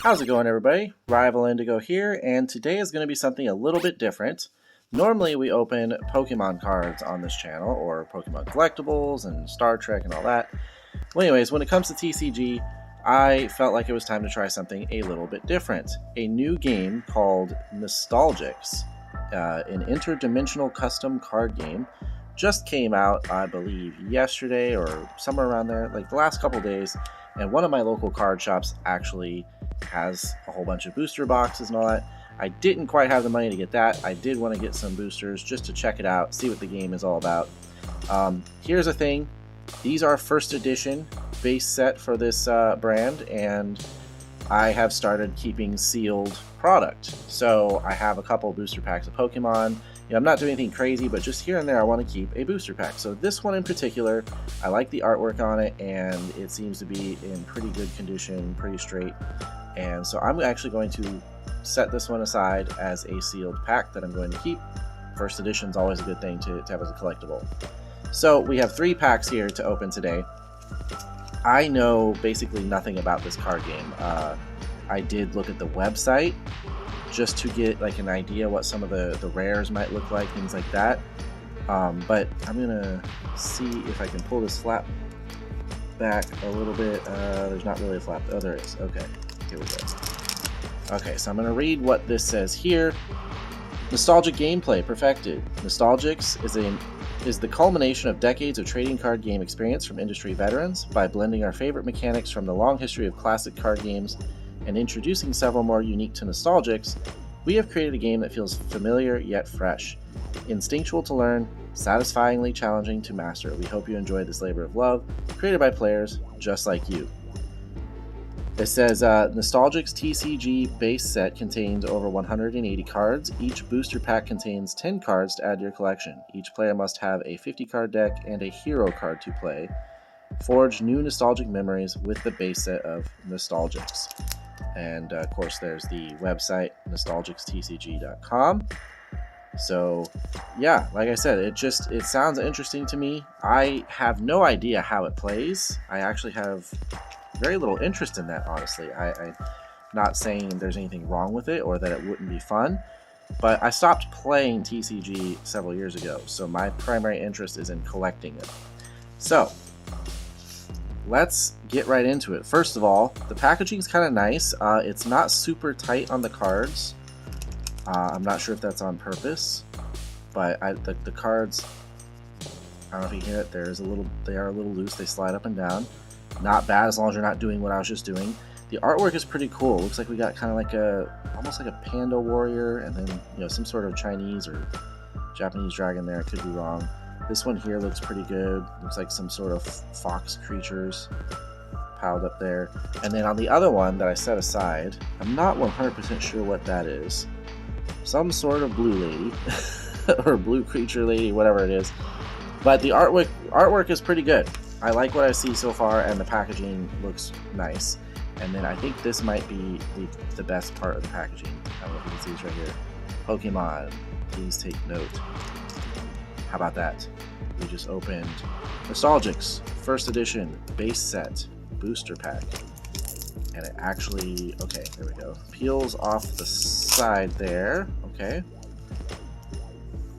How's it going, everybody? Rival Indigo here, and today is going to be something a little bit different. Normally we open Pokemon cards on this channel, or Pokemon collectibles and Star Trek and all that. Well, anyways, when it comes to TCG, I felt like it was time to try something a little bit different. A new game called Nostalgix, an interdimensional custom card game, just came out, I believe, yesterday or somewhere around there, like the last couple days, and one of my local card shops actually has a whole bunch of booster boxes and all that. I didn't quite have the money to get that. I did want to get some boosters just to check it out, see what the game is all about. Here's the thing. These are first edition base set for this brand, and I have started keeping sealed product. So I have a couple booster packs of Pokemon. I'm not doing anything crazy, but just here and there I want to keep a booster pack. So this one in particular, I like the artwork on it, and it seems to be in pretty good condition, pretty straight. And so I'm actually going to set this one aside as a sealed pack that I'm going to keep. First edition is always a good thing to have as a collectible. So we have 3 packs here to open today. I know basically nothing about this card game. I did look at the website just to get like an idea what some of the rares might look like, things like that. But I'm gonna see if I can pull this flap back a little bit. There's not really a flap. Oh, there is. Okay, here we go. Okay, so I'm gonna read what this says here. Nostalgic gameplay perfected. Nostalgix is the culmination of decades of trading card game experience from industry veterans. By blending our favorite mechanics from the long history of classic card games and introducing several more unique to Nostalgix, we have created a game that feels familiar yet fresh. Instinctual to learn, satisfyingly challenging to master. We hope you enjoy this labor of love, created by players just like you. It says, Nostalgix TCG base set contains over 180 cards. Each booster pack contains 10 cards to add to your collection. Each player must have a 50 card deck and a hero card to play. Forge new nostalgic memories with the base set of Nostalgix. And of course there's the website, nostalgixtcg.com. So yeah, like I said, it sounds interesting to me. I have no idea how it plays. I actually have very little interest in that, honestly. I'm not saying there's anything wrong with it or that it wouldn't be fun, but I stopped playing TCG several years ago, so my primary interest is in collecting it. So let's get right into it. First of all, the packaging is kind of nice. It's not super tight on the cards. I'm not sure if that's on purpose, but the cards, I don't know if you hear it, they are a little loose. They slide up and down. Not bad as long as you're not doing what I was just doing. The artwork is pretty cool. It looks like we got kind of like almost like a panda warrior, and then some sort of Chinese or Japanese dragon there. I could be wrong. This one here looks pretty good. Looks like some sort of fox creatures piled up there. And then on the other one that I set aside, I'm not 100% sure what that is. Some sort of blue lady or blue creature lady, whatever it is. But the artwork is pretty good. I like what I see so far, and the packaging looks nice. And then I think this might be the best part of the packaging. I don't know if you can see this right here. Pokemon, please take note. How about that? We just opened Nostalgix first edition base set booster pack. And it actually, okay, there we go. Peels off the side there. Okay.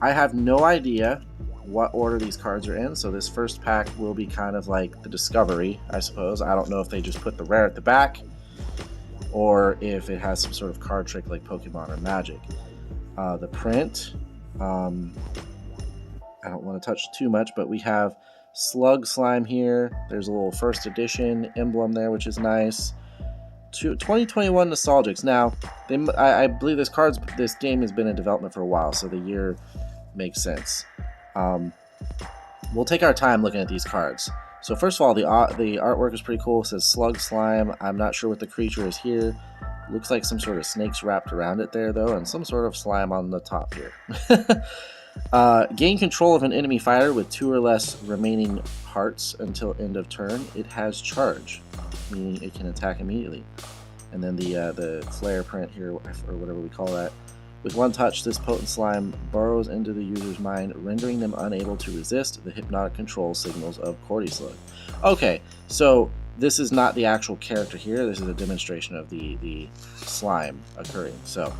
I have no idea what order these cards are in, so this first pack will be kind of like the discovery, I suppose. I don't know if they just put the rare at the back or if it has some sort of card trick like Pokemon or Magic. The print, I don't want to touch too much, but we have Slug Slime here. There's a little first edition emblem there, which is nice. 2021 Nostalgix. Now, I believe this game has been in development for a while, so the year makes sense. We'll take our time looking at these cards. So first of all, the artwork is pretty cool. It says Slug Slime. I'm not sure what the creature is here. Looks like some sort of snakes wrapped around it there, though, and some sort of slime on the top here. Gain control of an enemy fighter with 2 or less remaining hearts until end of turn. It has charge, meaning it can attack immediately. And then the flare print here, or whatever we call that. With one touch, this potent slime burrows into the user's mind, rendering them unable to resist the hypnotic control signals of Cordyslug. Okay, so This is not the actual character here. This is a demonstration of the slime occurring. So,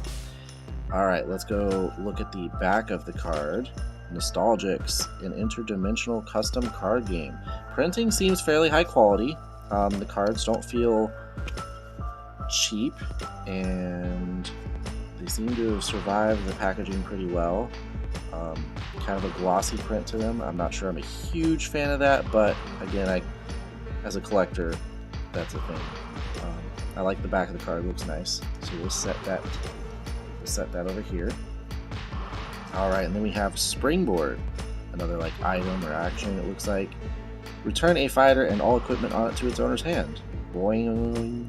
alright, let's go look at the back of the card. Nostalgix, an interdimensional custom card game. Printing seems fairly high quality. The cards don't feel cheap, and they seem to have survived the packaging pretty well. Kind of a glossy print to them. I'm not sure I'm a huge fan of that, but again, as a collector, that's a thing. I like the back of the card, looks nice. So we'll set that over here. Alright, and then we have Springboard, another like item or action, it looks like. Return a fighter and all equipment on it to its owner's hand. Boing.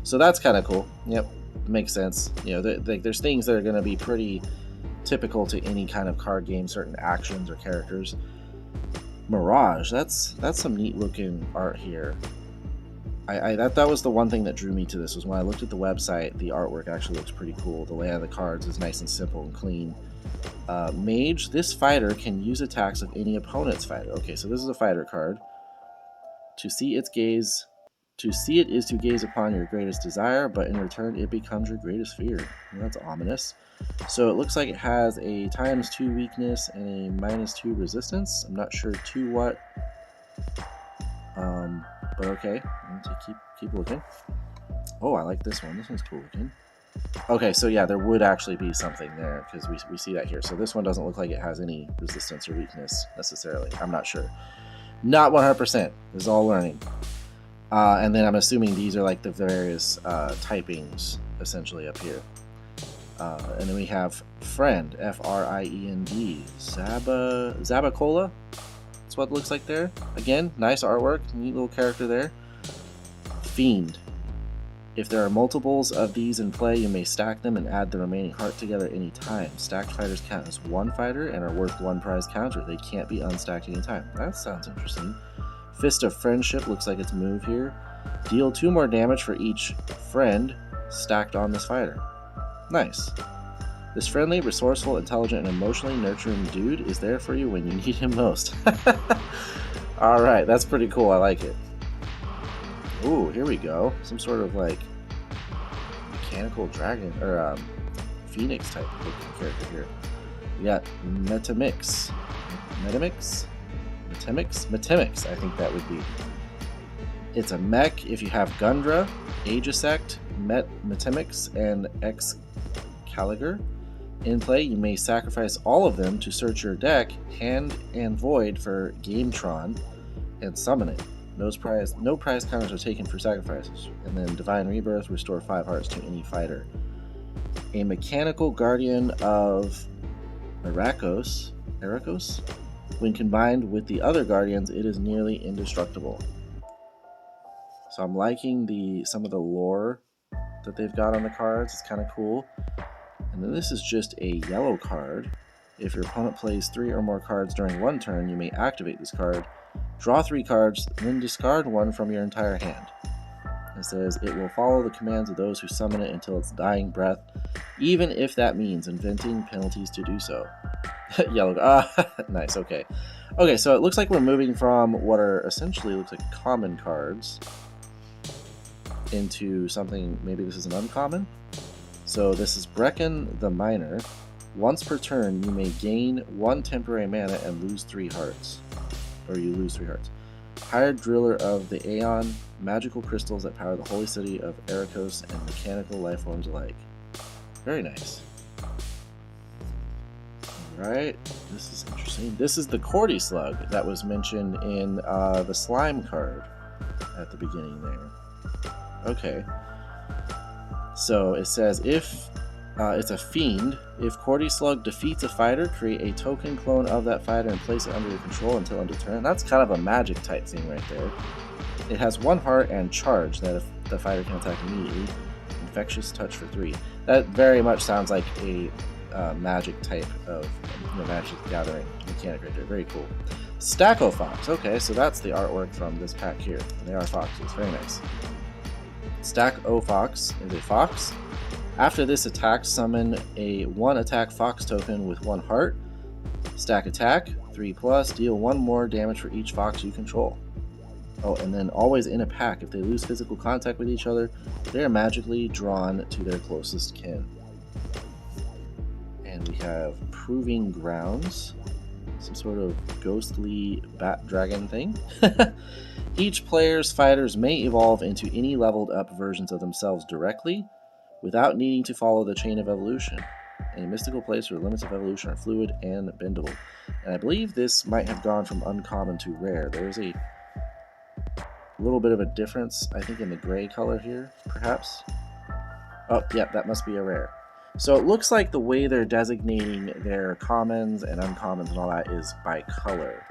So that's kind of cool. Yep, makes sense. You know, there's things that are going to be pretty typical to any kind of card game, certain actions or characters. Mirage, that's some neat looking art here. That was the one thing that drew me to this, was when I looked at the website, the artwork actually looks pretty cool. The layout of the cards is nice and simple and clean. Mage, this fighter can use attacks of any opponent's fighter. Okay, so this is a fighter card. To see it is to gaze upon your greatest desire, but in return it becomes your greatest fear. Well, that's ominous. So it looks like it has a ×2 weakness and a -2 resistance. I'm not sure to what, but okay. I'm going to keep looking. Oh, I like this one. This one's cool looking. Okay, so yeah, there would actually be something there, because we see that here. So this one doesn't look like it has any resistance or weakness necessarily. I'm not sure. Not 100%. This is all learning. And then I'm assuming these are like the various typings essentially up here. And then we have Friend, F-R-I-E-N-D, Zabacola. That's what it looks like there. Again, nice artwork, neat little character there. Fiend. If there are multiples of these in play, you may stack them and add the remaining heart together any time. Stacked fighters count as one fighter and are worth one prize counter. They can't be unstacked any time. That sounds interesting. Fist of Friendship looks like its move here. Deal 2 more damage for each friend stacked on this fighter. Nice. This friendly, resourceful, intelligent, and emotionally nurturing dude is there for you when you need him most. Alright, that's pretty cool. I like it. Ooh, here we go. Some sort of like mechanical dragon or phoenix type looking character here. We got Metamix, I think that would be. It's a mech. If you have Gundra, Aegisect, Metamix, and Excalibur in play, you may sacrifice all of them to search your deck, hand and void for Gametron, and summon it. No prize counters are taken for sacrifices. And then Divine Rebirth, restore 5 hearts to any fighter. A mechanical guardian of Erakos. When combined with the other guardians, it is nearly indestructible. So I'm liking some of the lore that they've got on the cards. It's kind of cool. And then this is just a yellow card. If your opponent plays 3 or more cards during one turn, you may activate this card. Draw 3 cards, then discard 1 from your entire hand. It says, it will follow the commands of those who summon it until its dying breath, even if that means inventing penalties to do so. Yellow. Nice, okay. Okay, so it looks like we're moving from what are essentially looks like common cards into something, maybe this is an uncommon? So this is Brecken the Miner. Once per turn, you may gain 1 temporary mana and lose 3 hearts. Or you lose 3 hearts. Hired Driller of the Aeon, magical crystals that power the holy city of Erakos and mechanical lifeforms alike. Very nice. Alright, this is interesting. This is the Cordy Slug that was mentioned in the slime card at the beginning there. Okay. So it says if it's a fiend. If Cordy Slug defeats a fighter, create a token clone of that fighter and place it under your control until end of turn. That's kind of a magic type thing right there. It has 1 heart and charge that if the fighter can attack immediately. Infectious touch for 3. That very much sounds like a magic type of Magic Gathering mechanic right there. Very cool. Stacko Fox. Okay, so that's the artwork from this pack here. They are foxes. Very nice. Stacko Fox is a fox. After this attack, summon a 1 attack fox token with 1 heart. Stack attack, 3+, deal 1 more damage for each fox you control. Oh, and then always in a pack. If they lose physical contact with each other, they are magically drawn to their closest kin. And we have Proving Grounds, some sort of ghostly bat dragon thing. Each player's fighters may evolve into any leveled up versions of themselves directly without needing to follow the chain of evolution. In a mystical place where limits of evolution are fluid and bendable. And I believe this might have gone from uncommon to rare. There's a little bit of a difference, I think, in the gray color here, perhaps. Oh, yeah, that must be a rare. So it looks like the way they're designating their commons and uncommons and all that is by color.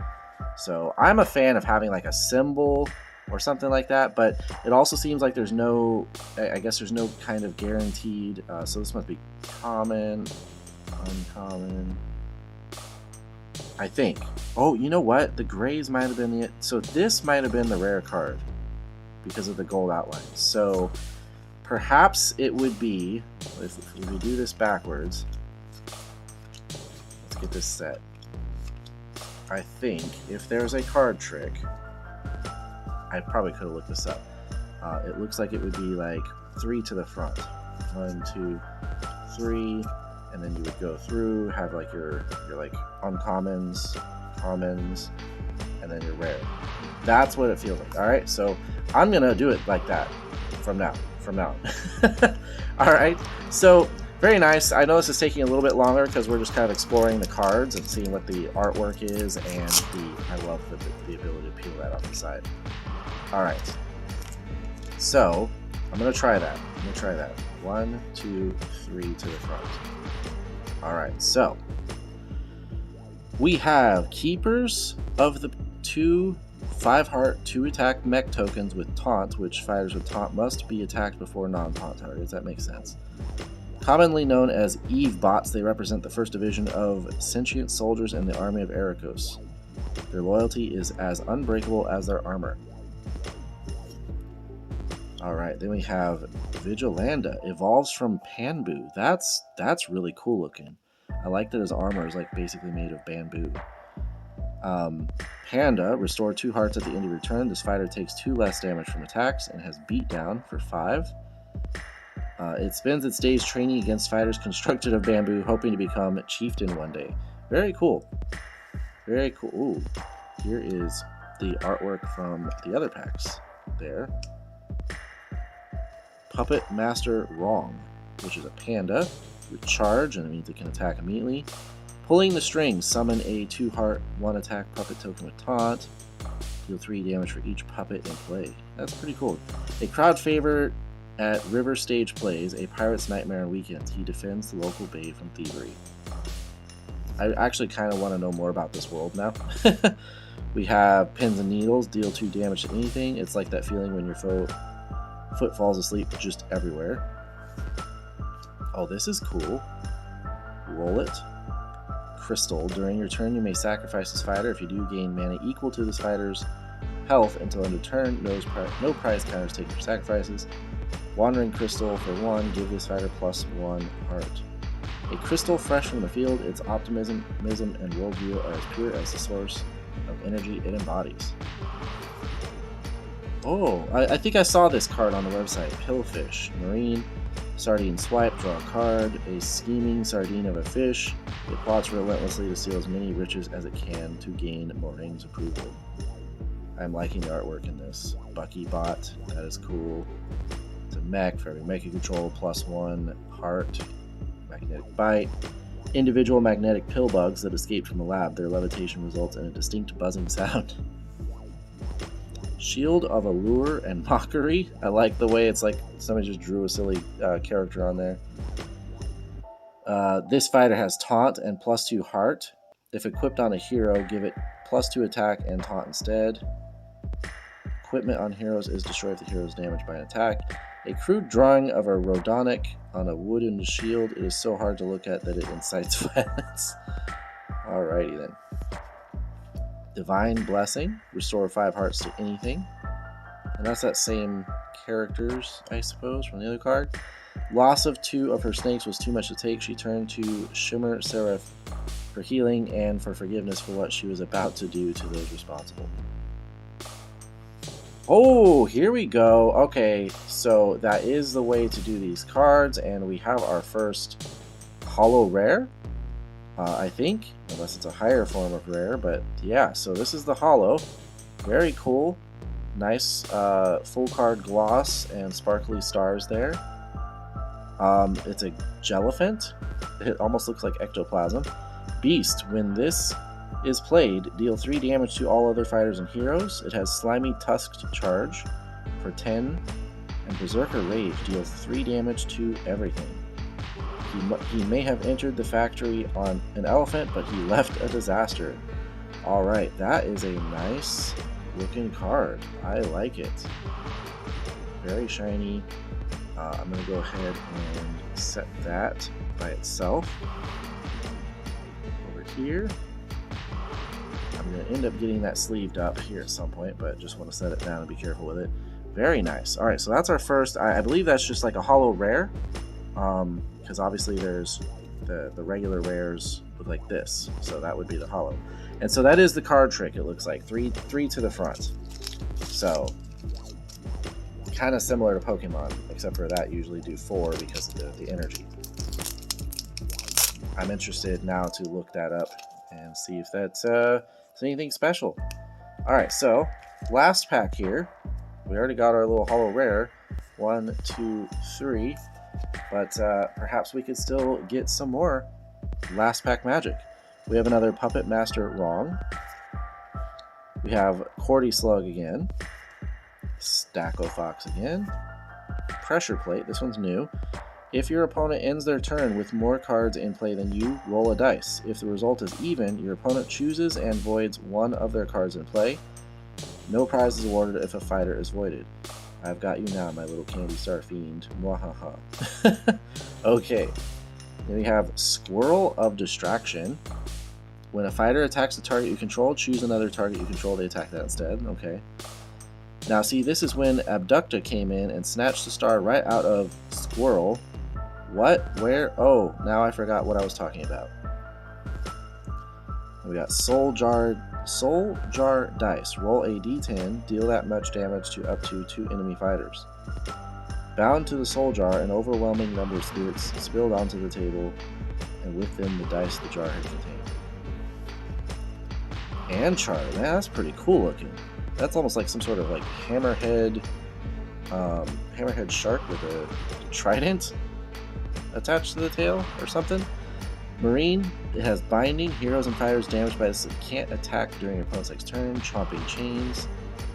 So I'm a fan of having like a symbol or something like that, but it also seems like there's no, I guess there's no kind of guaranteed, so this must be common, uncommon, I think. Oh, you know what? The grays might have been the, so this might have been the rare card because of the gold outline. So perhaps it would be, if we do this backwards, let's get this set. I think if there's a card trick, I probably could have looked this up. It looks like it would be like 3 to the front. 1, 2, 3, and then you would go through, have like your like uncommons, commons, and then your rare. That's what it feels like. All right, so I'm gonna do it like that from now. All right, so very nice. I know this is taking a little bit longer because we're just kind of exploring the cards and seeing what the artwork is, and I love the ability to peel that off the side. All right, so I'm gonna try that. 1, 2, 3 to the front. All right, so we have keepers of the 2 5-heart 2-attack mech tokens with taunt, which fighters with taunt must be attacked before non-taunt targets. That makes sense. Commonly known as Eve bots, they represent the first division of sentient soldiers in the army of Ericos. Their loyalty is as unbreakable as their armor. Alright, then we have Vigilanda. Evolves from Panbu. That's really cool looking. I like that his armor is like basically made of bamboo. Panda, restore 2 hearts at the end of your turn. This fighter takes 2 less damage from attacks and has beat down for 5. It spends its days training against fighters constructed of bamboo, hoping to become chieftain one day. Very cool. Very cool. Ooh, here is the artwork from the other packs. There. Puppet Master Wrong, which is a panda with charge, and it means it can attack immediately. Pulling the strings, summon a 2-heart 1-attack puppet token with taunt. Deal 3 damage for each puppet in play. That's pretty cool. A crowd favorite at River Stage plays, a pirate's nightmare on weekends. He defends the local bay from thievery. I actually kind of want to know more about this world now. We have Pins and Needles, deal 2 damage to anything. It's like that feeling when your foot falls asleep just everywhere. Oh, this is cool. Roll it. Crystal. During your turn, you may sacrifice this fighter. If you do, gain mana equal to this fighter's health until end of turn. No prize counters taken for sacrifices. Wandering Crystal for 1. Give this fighter +1 heart. A crystal fresh from the field, its optimism and worldview are as pure as the source of energy it embodies. Oh, I think I saw this card on the website. Pillfish. Marine. Sardine swipe. Draw a card. A scheming sardine of a fish. It plots relentlessly to steal as many riches as it can to gain Moraing's approval. I'm liking the artwork in this. Bucky bot. That is cool. It's a mech. For every mech you control, +1 heart. Magnetic bite. Individual magnetic pill bugs that escape from the lab. Their levitation results in a distinct buzzing sound. Shield of Allure and Mockery. I like the way it's like somebody just drew a silly character on there. This fighter has taunt and +2 heart. If equipped on a hero, give it +2 attack and taunt instead. Equipment on heroes is destroy if the hero is damaged by an attack. A crude drawing of a Rodonic on a wooden shield. It is so hard to look at that it incites violence. Alrighty then. Divine Blessing. Restore 5 hearts to anything. And that's that same characters, I suppose, from the other card. Loss of 2 of her snakes was too much to take. She turned to Shimmer Seraph for healing and for forgiveness for what she was about to do to those responsible. Oh, here we go. Okay, so that is the way to do these cards, and we have our first holo rare, I think, unless it's a higher form of rare, but yeah, so this is the holo. Very cool. Nice full card gloss and sparkly stars there. It's a Jelliphant. It almost looks like ectoplasm. Beast. When this is played, deal 3 damage to all other fighters and heroes. It has Slimy Tusked Charge for 10, and Berserker Rage. Deal 3 damage to everything. He may have entered the factory on an elephant, but he left a disaster. Alright, that is a nice looking card. I like it. Very shiny. I'm going to go ahead and set that by itself over here. I'm going to end up getting that sleeved up here at some point, but just want to set it down and be careful with it. Very nice. Alright, so that's our first. I believe that's just like a holo rare, because obviously there's the regular rares with like this, so that would be the holo. And so that is the card trick, it looks like. Three to the front. So kind of similar to Pokemon, except for that usually do 4 because of the energy. I'm interested now to look that up and see if that's anything special. Alright, so last pack here. We already got our little holo rare. 1, 2, 3. But perhaps we could still get some more last pack magic. We have another Puppet Master Wrong. We have Cordy Slug again. Stacko Fox again. Pressure Plate, this one's new. If your opponent ends their turn with more cards in play than you, roll a dice. If the result is even, your opponent chooses and voids one of their cards in play. No prize is awarded if a fighter is voided. I've got you now, my little candy star fiend. Mwahaha. Okay. Then we have Squirrel of Distraction. When a fighter attacks a target you control, choose another target you control, they attack that instead. Okay. Now see, this is when Abducta came in and snatched the star right out of Squirrel. What? Where? Oh, now I forgot what I was talking about. We got Soul Jar Dice. Roll a d10, deal that much damage to up to 2 enemy fighters. Bound to the Soul Jar, an overwhelming number of spirits spilled onto the table, and with them the dice the jar had contained. And Char, man, that's pretty cool looking. That's almost like some sort of like hammerhead shark with a trident attached to the tail or something. Marine, it has Binding. Heroes and fighters damaged by this can't attack during your opponent's next turn. Chomping Chains.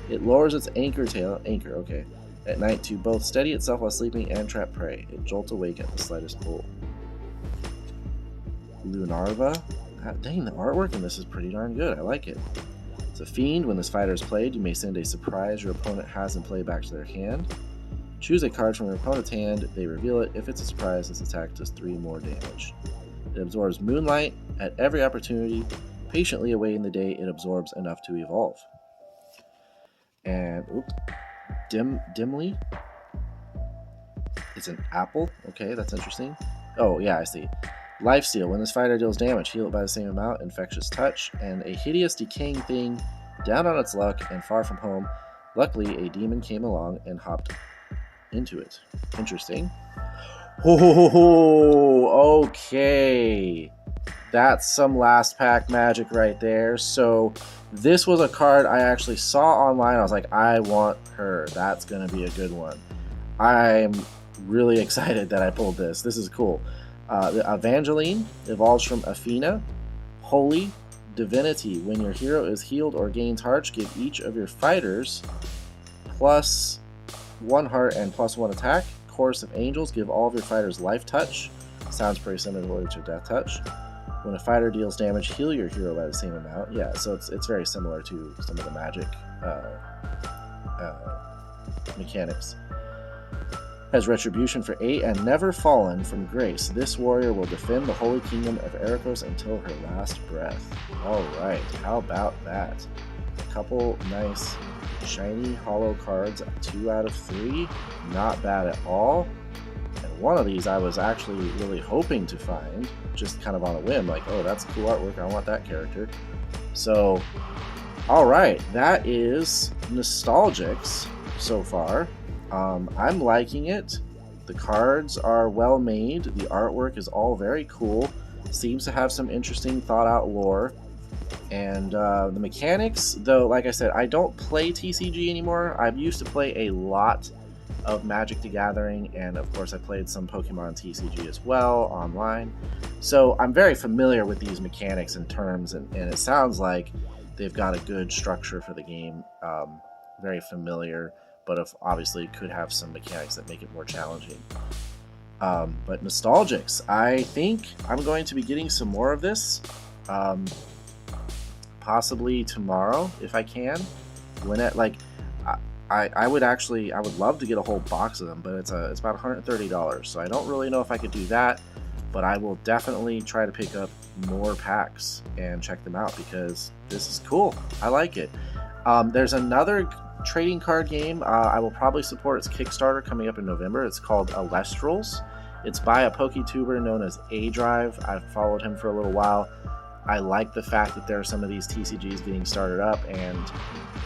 It lowers its anchor tail, okay, at night to both steady itself while sleeping and trap prey. It jolts awake at the slightest pull. Lunarva. Dang, the artwork in this is pretty darn good. I like it. It's a Fiend. When this fighter is played, you may send a surprise your opponent has in play back to their hand. Choose a card from your opponent's hand. They reveal it. If it's a surprise, this attack does 3 more damage. It absorbs Moonlight at every opportunity. Patiently awaiting the day it absorbs enough to evolve. And, Dimly. It's an apple. Okay, that's interesting. Oh, yeah, I see. Lifesteal. When this fighter deals damage, heal it by the same amount. Infectious Touch. And a hideous decaying thing down on its luck and far from home. Luckily, a demon came along and hopped into it. Interesting. Oh, okay. That's some last pack magic right there. So this was a card I actually saw online. I was like, I want her. That's going to be a good one. I'm really excited that I pulled this. This is cool. Evangeline evolves from Athena. Holy Divinity. When your hero is healed or gains hearts, give each of your fighters plus 1 heart and plus 1 attack. Chorus of Angels. Give all of your fighters Life Touch. Sounds pretty similar to Death Touch. When a fighter deals damage, heal your hero by the same amount. Yeah, so it's very similar to some of the magic mechanics. Has Retribution for 8 and Never Fallen from Grace. This warrior will defend the Holy Kingdom of Ericos until her last breath. Alright, how about that? A couple nice shiny holo cards, 2 out of 3. Not bad at all. And one of these I was actually really hoping to find, just kind of on a whim, like, oh, that's cool artwork, I want that character. So Alright, that is Nostalgix so far. I'm liking it. The cards are well made. The artwork is all very cool. Seems to have some interesting thought out lore. And the mechanics, though, like I said, I don't play TCG anymore. I used to play a lot of Magic the Gathering, and of course I played some Pokemon TCG as well online. So I'm very familiar with these mechanics and terms, and it sounds like they've got a good structure for the game. Very familiar, but obviously could have some mechanics that make it more challenging. But Nostalgix, I think I'm going to be getting some more of this. Possibly tomorrow if I can. When it like, I would love to get a whole box of them, but it's about $130, so I don't really know if I could do that. But I will definitely try to pick up more packs and check them out because this is cool. I like it. There's another trading card game I will probably support. Its Kickstarter coming up in November. It's called Alestrals. It's by a PokeTuber known as A-Drive. I've followed him for a little while. I like the fact that there are some of these TCGs getting started up, and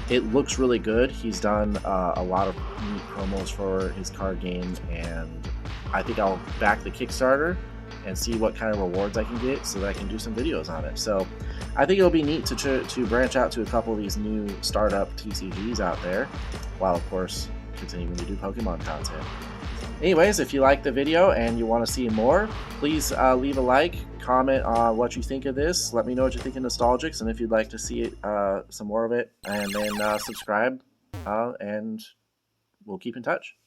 it looks really good. He's done a lot of neat promos for his card game, and I think I'll back the Kickstarter and see what kind of rewards I can get so that I can do some videos on it. So I think it'll be neat to branch out to a couple of these new startup TCGs out there, while of course continuing to do Pokemon content. Anyways, if you like the video and you want to see more, please leave a like, comment on what you think of this, let me know what you think of Nostalgix, and if you'd like to see it, some more of it, and then subscribe, and we'll keep in touch.